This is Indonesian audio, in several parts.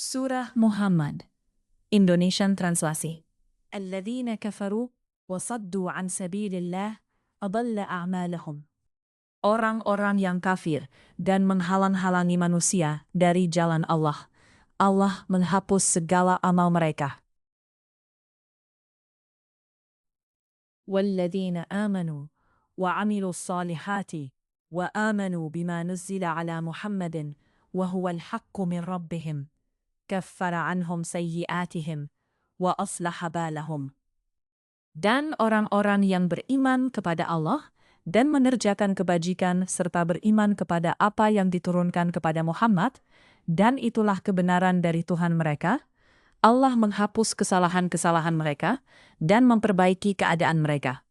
Surah Muhammad, Indonesian Translasi. Alladzina kafaru wa saddu an sabilillah adalla a'malahum. Orang-orang yang kafir dan menghalang-halangi manusia dari jalan Allah. Allah menghapus segala amal mereka. Walladzina amanu wa amilu salihati wa amanu bima nuzzila ala Muhammadin wa huwa al-haqqu min rabbihim. Kaffara anhum sayyi'atihim wa aslaha balahum. Dan orang-orang yang beriman kepada Allah dan mengerjakan kebajikan serta beriman kepada apa yang diturunkan kepada Muhammad, dan itulah kebenaran dari Tuhan mereka, Allah menghapus kesalahan-kesalahan mereka dan memperbaiki keadaan mereka.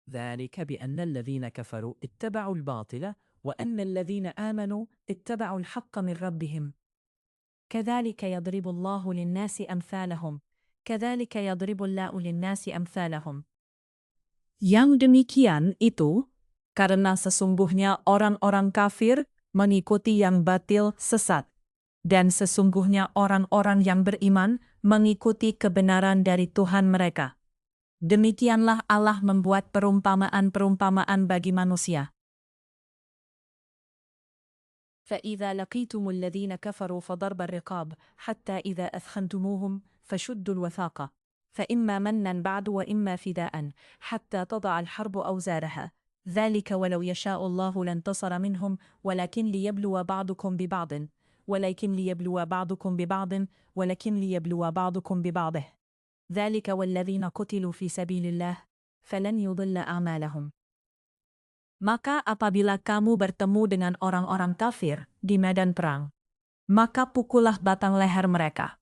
ذلك بأن الذين كفروا اتبعوا الباطل وأن الذين آمنوا اتبعوا الحق من ربهم. كذلك يضرب الله للناس أمثالهم. كذلك يضرب الله للناس أمثالهم. Yang demikian itu karena sesungguhnya orang-orang kafir mengikuti yang batil sesat, dan sesungguhnya orang-orang yang beriman mengikuti kebenaran dari Tuhan mereka. Demikianlah Allah membuat perumpamaan-perumpamaan bagi manusia. فإذا لقيتم الذين كفروا فضرب الرقاب حتى إذا أثخنتموهم فشدوا الوثاق فإما منا بعد وإما فداء حتى تضع الحرب أوزارها ذلك ولو يشاء الله لانتصر منهم ولكن ليبلو بعضكم ببعض ببعضه ذلك والذين قتلوا في سبيل الله فلن يضل أعمالهم. Maka apabila kamu bertemu dengan orang-orang kafir di medan perang, maka pukullah batang leher mereka.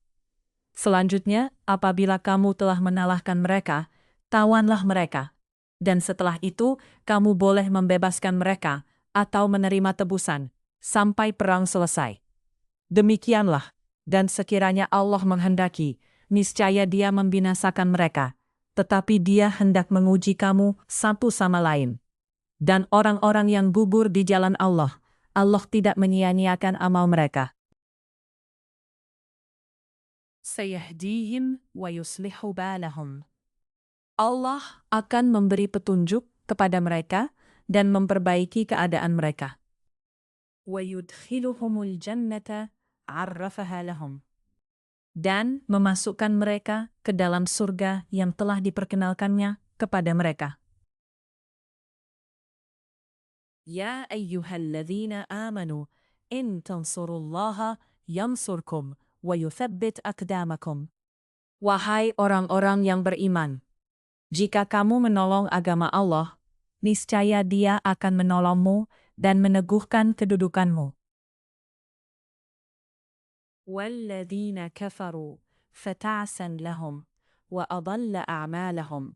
Selanjutnya, apabila kamu telah mengalahkan mereka, tawanlah mereka. Dan setelah itu, kamu boleh membebaskan mereka atau menerima tebusan sampai perang selesai. Demikianlah, dan sekiranya Allah menghendaki, niscaya Dia membinasakan mereka, tetapi Dia hendak menguji kamu satu sama lain. Dan orang-orang yang gugur di jalan Allah, Allah tidak menyia-nyiakan amal mereka. Sayahdihim wa yuslihu balahum. Allah akan memberi petunjuk kepada mereka dan memperbaiki keadaan mereka. Wa yudkhiluhumul jannata 'arrafaha lahum. Dan memasukkan mereka ke dalam surga yang telah diperkenalkannya kepada mereka. Ya ayyuhalladzina amanu in tansurullaha yansurkum wa yuthabbit aqdamakum. Wahai orang-orang yang beriman, jika kamu menolong agama Allah, niscaya Dia akan menolongmu dan meneguhkan kedudukanmu. Walladzina kafaru fata'san lahum wa adalla a'malahum.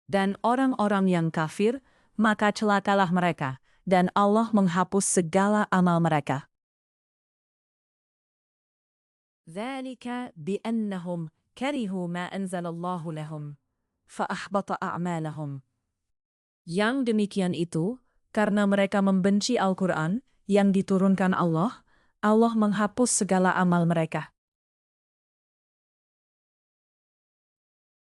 Dan orang-orang yang kafir, maka celakalah mereka, dan Allah menghapus segala amal mereka. Dzalika bi'annahum karihu ma anzalallahu lahum, fa'ahbata a'malahum. Yang demikian itu, karena mereka membenci Al-Quran yang diturunkan Allah, Allah menghapus segala amal mereka.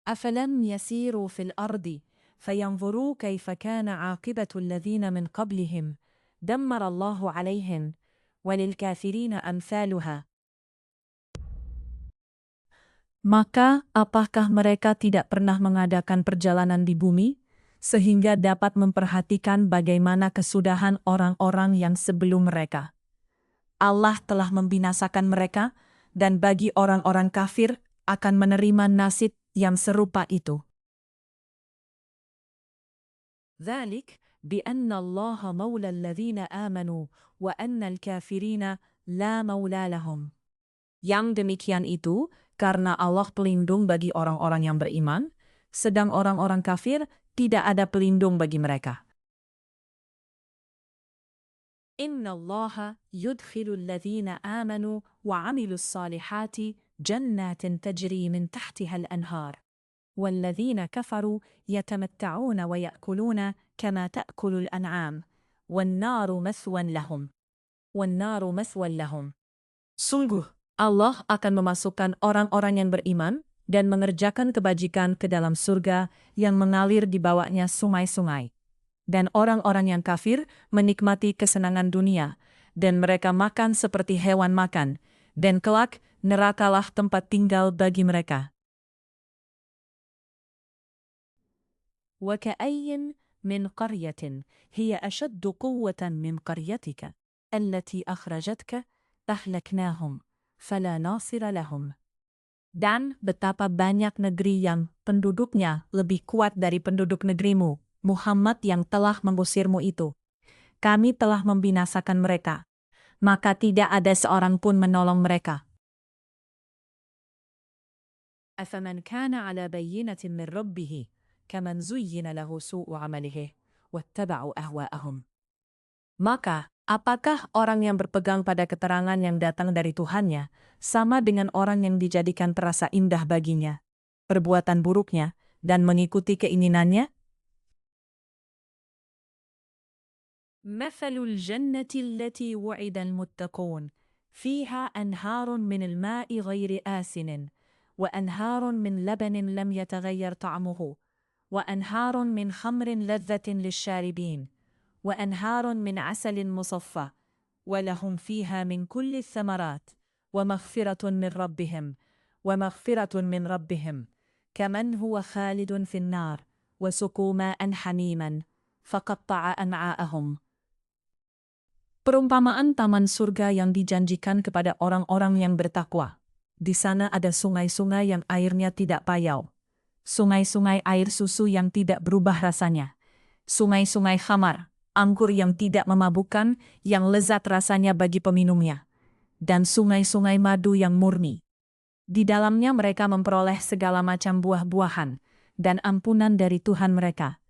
Afalam yasiru fil ardi فينظروا كيف كان عاقبة الذين من قبلهم دمر الله عليهم وللكافرين أمثالها. Maka apakah mereka tidak pernah mengadakan perjalanan di bumi sehingga dapat memperhatikan bagaimana kesudahan orang-orang yang sebelum mereka? Allah telah membinasakan mereka, dan bagi orang-orang kafir akan menerima nasib yang serupa itu. ذلك بأن الله مولى الذين آمنوا وأن الكافرين لا مولى لهم. Yang demikian itu karena Allah pelindung bagi orang-orang yang beriman, sedang orang-orang kafir tidak ada pelindung bagi mereka. Inna Allah yudkhilu alladhina amanu wa 'amilus salihati jannatin tajri min tahtiha al-anhar. والذين كفروا يتمتعون ويأكلون كما تأكل الأنعام والنار مثوى لهم Sungguh, Allah akan memasukkan orang-orang yang beriman dan mengerjakan kebajikan ke dalam surga yang mengalir di bawahnya sungai-sungai. Dan orang-orang yang kafir menikmati kesenangan dunia, dan mereka makan seperti hewan makan, dan kelak nerakalah tempat tinggal bagi mereka. وَكَأَيٍّ مِّن قَرْيَةٍ هِيَ أَشَدُّ قُوَّةً مِّن قَرْيَتِكَ الَّتِي أَخْرَجَتْكَ أَهْلَكْنَاهُمْ فَلَا نَاصِرَ لَهُمْ. Dan betapa banyak negeri yang penduduknya lebih kuat dari penduduk negerimu, Muhammad yang telah mengusirmu itu. Kami telah membinasakan mereka, maka tidak ada seorang pun menolong mereka. أَفَمَنْ كَانَ عَلَى بَيِّنَةٍ مِّن رَّبِّهِ كَمَنْ زُيِّنَ لَهُ سُوءُ عَمَلِهِ وَاتَّبَعُوا أَهْوَاءَهُمْ. Maka, apakah orang yang berpegang pada keterangan yang datang dari Tuhannya sama dengan orang yang dijadikan terasa indah baginya perbuatan buruknya dan mengikuti keinginannya? مثل الجنة التي وعد المتقون فيها أنهار من الماء غير آسن وأنهار من لبن لم يتغير طعمه وأنهار من خمر لذة للشاربين وأنهار من عسل مصفى ولهم فيها من كل الثمرات ومغفرة من ربهم كمن هو خالد في النار وسقوا ماء حميما فقطع أمعاءهم. Perumpamaan taman surga yang dijanjikan kepada orang-orang yang bertakwa. Di sana ada sungai-sungai yang airnya tidak payau. Sungai-sungai air susu yang tidak berubah rasanya. Sungai-sungai khamar, anggur yang tidak memabukkan, yang lezat rasanya bagi peminumnya. Dan sungai-sungai madu yang murni. Di dalamnya mereka memperoleh segala macam buah-buahan dan ampunan dari Tuhan mereka.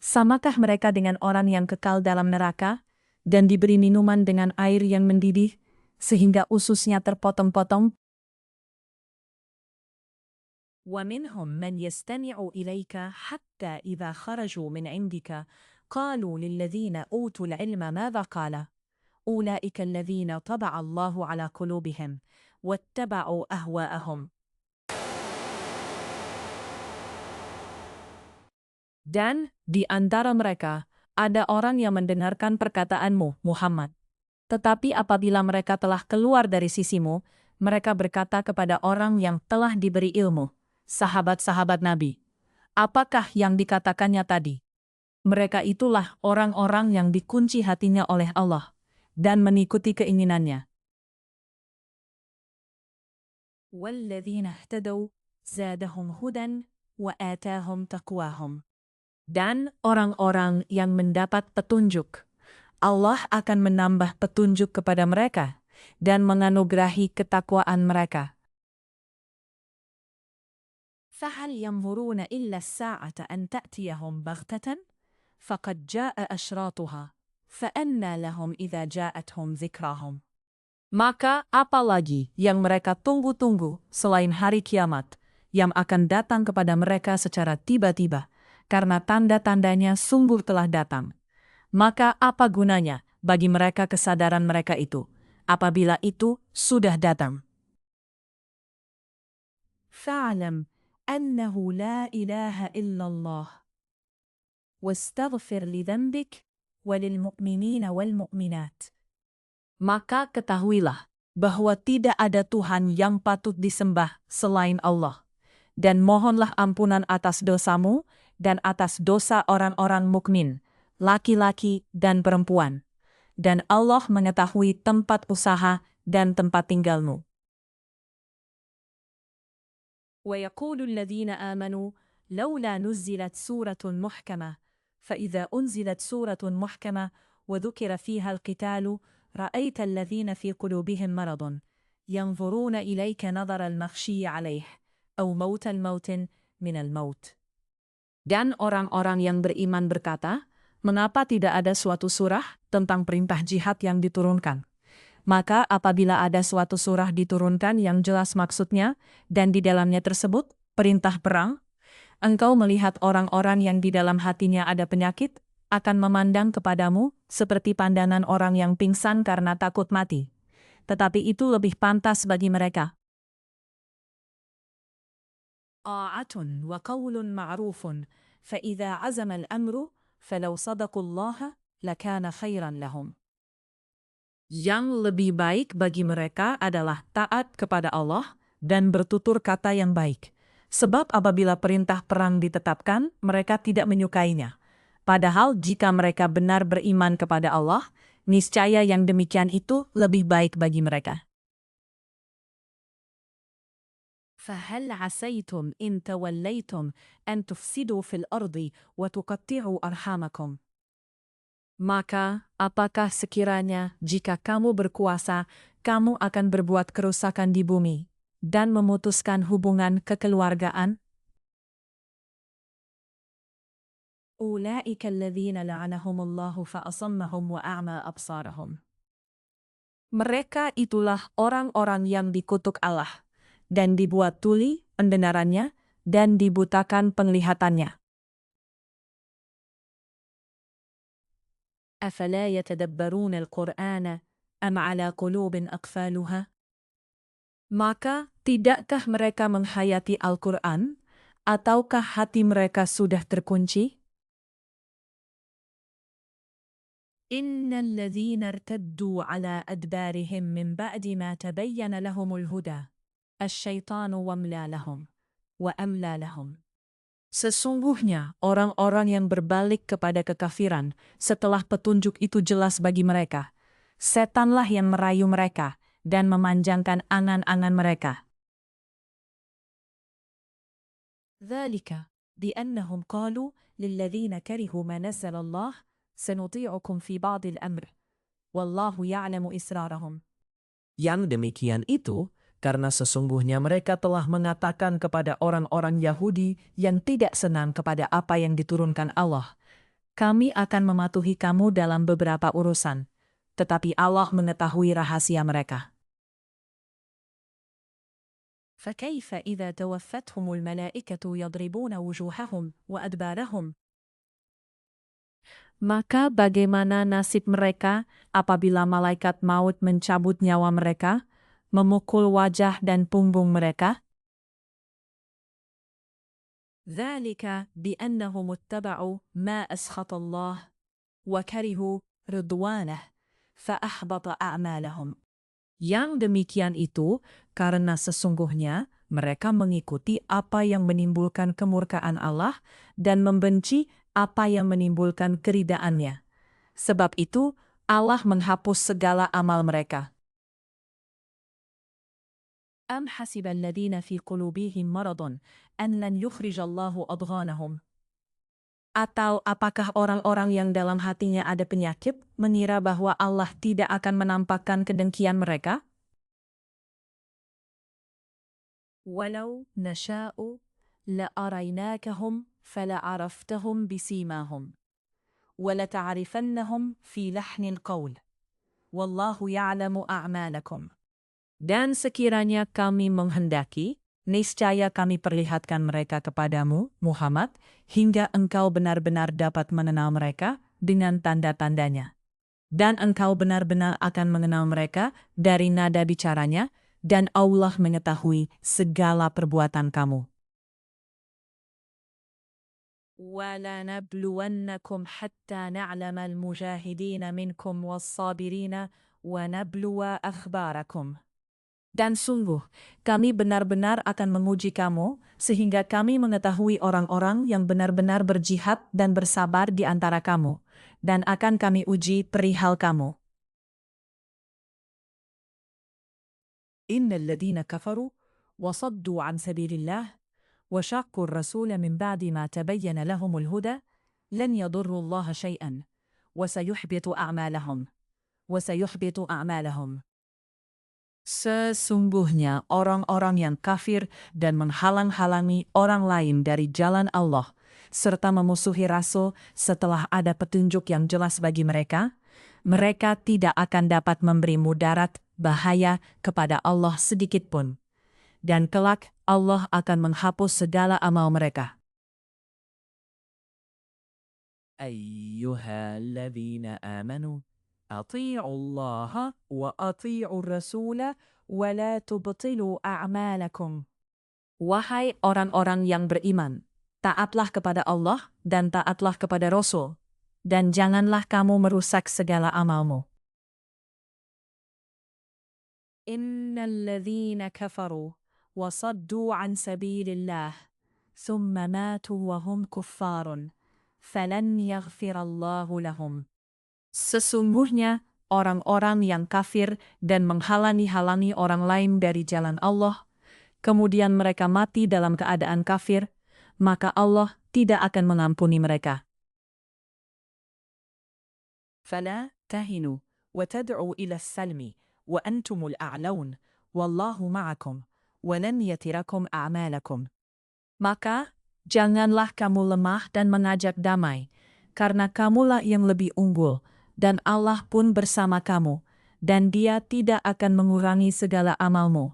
Samakah mereka dengan orang yang kekal dalam neraka dan diberi minuman dengan air yang mendidih, sehingga ususnya terpotong-potong? وَمِنْهُمْ مَنْ يَسْتَمِعُ إِلَيْكَ حَتَّى إِذَا خَرَجُوا مِنْ عِنْدِكَ قَالُوا لِلَّذِينَ أُوتُوا الْعِلْمَ مَاذَا قَالَ أُولَئِكَ الَّذِينَ طَبَعَ اللَّهُ عَلَى قُلُوبِهِمْ وَاتَّبَعُوا أَهْوَاءَهُمْ. Dan di antara mereka ada orang yang mendengarkan perkataanmu, Muhammad. Tetapi apabila mereka telah keluar dari sisimu, mereka berkata kepada orang yang telah diberi ilmu, sahabat-sahabat Nabi, apakah yang dikatakannya tadi? Mereka itulah orang-orang yang dikunci hatinya oleh Allah dan mengikuti keinginannya. وَالَّذِينَ اهْتَدَوْا زَادَهُمْ هُدًى وَآتَاهُمْ تَقْوَاهُمْ. Dan orang-orang yang mendapat petunjuk, Allah akan menambah petunjuk kepada mereka dan menganugerahi ketakwaan mereka. فَهَلْ يَنْظُرُونَ إِلَّا السَّاعَةَ أَنْ تَأْتِيَهُمْ بَغْتَةً فَقَدْ جَاءَ أَشْرَاطُهَا فَأَنَّى لَهُمْ إِذَا جَاءَتْهُمْ ذِكْرَاهُمْ. Maka apalagi yang mereka tunggu-tunggu selain hari kiamat yang akan datang kepada mereka secara tiba-tiba, karena tanda-tandanya sungguh telah datang. Maka apa gunanya bagi mereka kesadaran mereka itu, apabila itu sudah datang? فَاعْلَمْ أَنَّهُ لَا إِلَهَ إِلَّا اللَّهُ وَاسْتَغْفِرْ لِذَنْبِكَ وَلِلْمُؤْمِنِينَ وَالْمُؤْمِنَاتِ. Maka ketahuilah bahwa tidak ada Tuhan yang patut disembah selain Allah, dan mohonlah ampunan atas dosamu dan atas dosa orang-orang mukmin, laki-laki dan perempuan. Dan Allah mengetahui tempat usaha dan tempat tinggalmu. وَيَقُولُ الَّذِينَ آمَنُوا لَوْلَا نُزِّلَتْ سُورَةٌ مُحْكَمَةٌ فَإِذَا أُنزِلَتْ سُورَةٌ مُحْكَمَةٌ وَذُكِرَ فِيهَا الْقِتَالُ رَأَيْتَ الَّذِينَ فِي قُلُوبِهِمْ مَرَضٌ يَنْظُرُونَ إِلَيْكَ نَظَرَ الْمَغْشِيِّ عَلَيْهِ أَوْ مَوْتَ الْمَوْتِ مِنَ الْمَوْتِ. Dan orang-orang yang beriman berkata, mengapa tidak ada suatu surah tentang perintah jihad yang diturunkan? Maka apabila ada suatu surah diturunkan yang jelas maksudnya, dan di dalamnya tersebut perintah perang, engkau melihat orang-orang yang di dalam hatinya ada penyakit, akan memandang kepadamu seperti pandangan orang yang pingsan karena takut mati. tetapi itu lebih pantas bagi mereka. Ta'atun wa qawlun ma'rufun, fa'idha azama al-amru, falau sadaqullaha, lakana khairan lahum. Yang lebih baik bagi mereka adalah taat kepada Allah dan bertutur kata yang baik. Sebab apabila perintah perang ditetapkan, mereka tidak menyukainya. Padahal jika mereka benar beriman kepada Allah, niscaya yang demikian itu lebih baik bagi mereka. فَهَلْ عَسَيْتُمْ إِن تَوَلَّيْتُمْ أَن تُفْسِدُوا فِي الْأَرْضِ وَتُقَطِّعُوا أَرْحَامَكُمْ. Maka, apakah sekiranya jika kamu berkuasa, kamu akan berbuat kerusakan di bumi dan memutuskan hubungan kekeluargaan? أُولَئِكَ الَّذِينَ لَعَنَهُمُ اللَّهُ فَأَصَمَّهُمْ وَأَعْمَى أَبْصَارَهُمْ. Mereka itulah orang-orang yang dikutuk Allah, dan dibuat tuli pendengarannya, dan dibutakan penglihatannya. أَفَلَا يَتَدَبَّرُونَ الْقُرْآنَ أَمْ عَلَى قُلُوبٍ أَقْفَالُهَا. Maka, tidakkah mereka menghayati Al-Quran, ataukah hati mereka sudah terkunci? إِنَّ الَّذِينَ ارْتَدُّوا عَلَى أَدْبَارِهِمْ مِنْ بَعْدِ مَا تَبَيَّنَ لَهُمُ الْهُدَى الشَّيْطَانُ وَأَمْلَى لَهُمْ. Sesungguhnya orang-orang yang berbalik kepada kekafiran setelah petunjuk itu jelas bagi mereka, setanlah yang merayu mereka dan memanjangkan angan-angan mereka. ذَلِكَ بِأَنَّهُمْ قَالُوا لِلَّذِينَ كَرِهُوا مَا نَزَّلَ اللَّهُ سَنُطِيعُكُمْ فِي بَعْضِ الْأَمْرِ وَاللَّهُ يَعْلَمُ إِسْرَارَهُمْ. Yang demikian itu karena sesungguhnya mereka telah mengatakan kepada orang-orang Yahudi yang tidak senang kepada apa yang diturunkan Allah, kami akan mematuhi kamu dalam beberapa urusan, tetapi Allah mengetahui rahasia mereka. فَكَيْفَ إِذَا تَوَفَّتْهُمُ الْمَلَائِكَةُ يَضْرِبُونَ وُجُوهَهُمْ وَأَدْبَارَهُمْ. Maka bagaimana nasib mereka apabila malaikat maut mencabut nyawa mereka, memukul wajah dan punggung mereka? ذَلِكَ بِأَنَّهُمُ اتَّبَعُوا مَا أَسْخَطَ اللَّهَ وَكَرِهُوا رِضْوَانَهُ فَأَحْبَطَ أَعْمَالَهُمْ. Yang demikian itu karena sesungguhnya mereka mengikuti apa yang menimbulkan kemurkaan Allah dan membenci apa yang menimbulkan keridaannya. Sebab itu Allah menghapus segala amal mereka. أَمْ حَسِبَ الَّذِينَ فِي قُلُوبِهِمْ مَرَضٌ أَنْ لَنْ يُخْرِجَ اللَّهُ أَضْغَانَهُمْ. Atau apakah orang-orang yang dalam hatinya ada penyakit mengira bahwa Allah tidak akan menampakkan kedengkian mereka? وَلَوْ نَشَاءُ لَأَرَيْنَاكَهُمْ فَلَعَرَفْتَهُمْ بِسِيمَاهُمْ وَلَتَعْرِفَنَّهُمْ فِي لَحْنِ الْقَوْلِ وَاللَّهُ يَعْلَمُ أَعْمَالَكُمْ. Dan sekiranya kami menghendaki, niscaya kami perlihatkan mereka kepadamu, Muhammad, hingga engkau benar-benar dapat mengenal mereka dengan tanda-tandanya. Dan engkau benar-benar akan mengenal mereka dari nada bicaranya, dan Allah mengetahui segala perbuatan kamu. وَلَنَبْلُوَنَّكُمْ حَتَّى نَعْلَمَ الْمُجَاهِدِينَ مِنْكُمْ وَالصَّابِرِينَ وَنَبْلُوَ أَخْبَارَكُمْ. Dan sungguh, kami benar-benar akan menguji kamu, sehingga kami mengetahui orang-orang yang benar-benar berjihad dan bersabar di antara kamu, dan akan kami uji perihal kamu. Innal ladzina kafaru wa saddu an sabilillah wa syaqqu ar-rasula min ba'di ma tabayyana lahumul huda lan yadurru Allah syai'an wa sayuhbitu a'malahum. Sesungguhnya orang-orang yang kafir dan menghalang-halangi orang lain dari jalan Allah, serta memusuhi Rasul setelah ada petunjuk yang jelas bagi mereka, mereka tidak akan dapat memberi mudarat bahaya kepada Allah sedikitpun. Dan kelak Allah akan menghapus segala amal mereka. Ayyuhalladzina amanu أطيعوا الله وأطيعوا الرسول ولا تبطلوا أعمالكم. Wahai orang-orang yang beriman, taatlah kepada Allah dan taatlah kepada Rasul, dan janganlah kamu merusak segala amalmu. Innal ladzina kafaru wa saddu an sabilillah thumma matu wa hum kuffarun falan yaghfirallahu lahum. Sesungguhnya orang-orang yang kafir dan menghalangi-halangi orang lain dari jalan Allah, kemudian mereka mati dalam keadaan kafir, maka Allah tidak akan mengampuni mereka. فَلَا تَهِنُوا وَتَدْعُوا إِلَى السَّلْمِ وَأَنْتُمُ الْأَعْلَوْنَ وَاللَّهُ مَعَكُمْ وَلَنْ يَتِرَكُمْ أَعْمَالَكُمْ. Maka, janganlah kamu lemah dan mengajak damai, karena kamulah yang lebih unggul, dan Allah pun bersama kamu, dan Dia tidak akan mengurangi segala amalmu.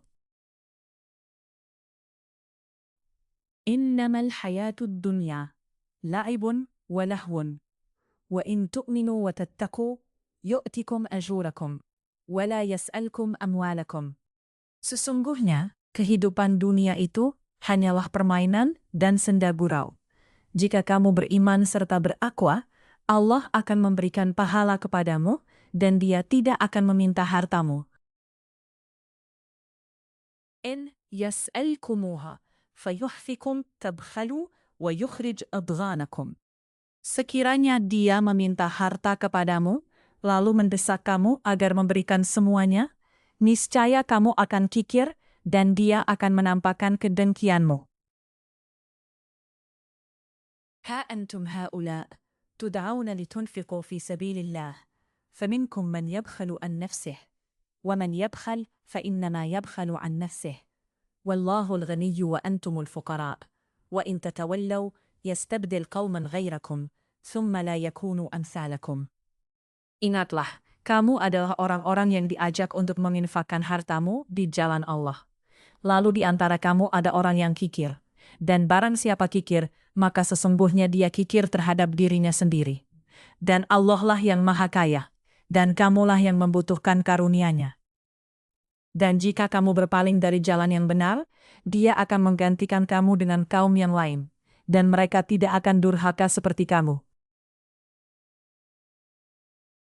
Innamal hayatud dunya la'ibun wa lahwun wa in tu'minu wa tattaqu yu'tikum ajurakum wa la yas'alkum amwalakum. Sesungguhnya kehidupan dunia itu hanyalah permainan dan senda gurau. Jika kamu beriman serta berakwa, Allah akan memberikan pahala kepadamu dan Dia tidak akan meminta hartamu. In yas'alkumuha fayuhfikum tabkhalu wa yukhrij adghanakum. Sekiranya Dia meminta harta kepadamu, lalu mendesak kamu agar memberikan semuanya, niscaya kamu akan kikir dan Dia akan menampakkan kedengkianmu. Ha antum haula tud'auna litunfiqu fi sabilillah, faminkum man yabkhalu an nafsihi, wa man yabkhal fa innama yabkhalu an nafsihi. والله الغني وأنتم الفقراء وإن تتولوا يستبدل قوما غيركم ثم لا يكونوا أمثالكم. Ingatlah, kamu adalah orang-orang yang diajak untuk menginfakkan hartamu di jalan Allah. Lalu di antara kamu ada orang yang kikir, dan barang siapa kikir, maka sesungguhnya dia kikir terhadap dirinya sendiri. Dan Allah lah yang maha kaya, dan kamulah yang membutuhkan karunia-Nya. Dan jika kamu berpaling dari jalan yang benar, Dia akan menggantikan kamu dengan kaum yang lain, dan mereka tidak akan durhaka seperti kamu.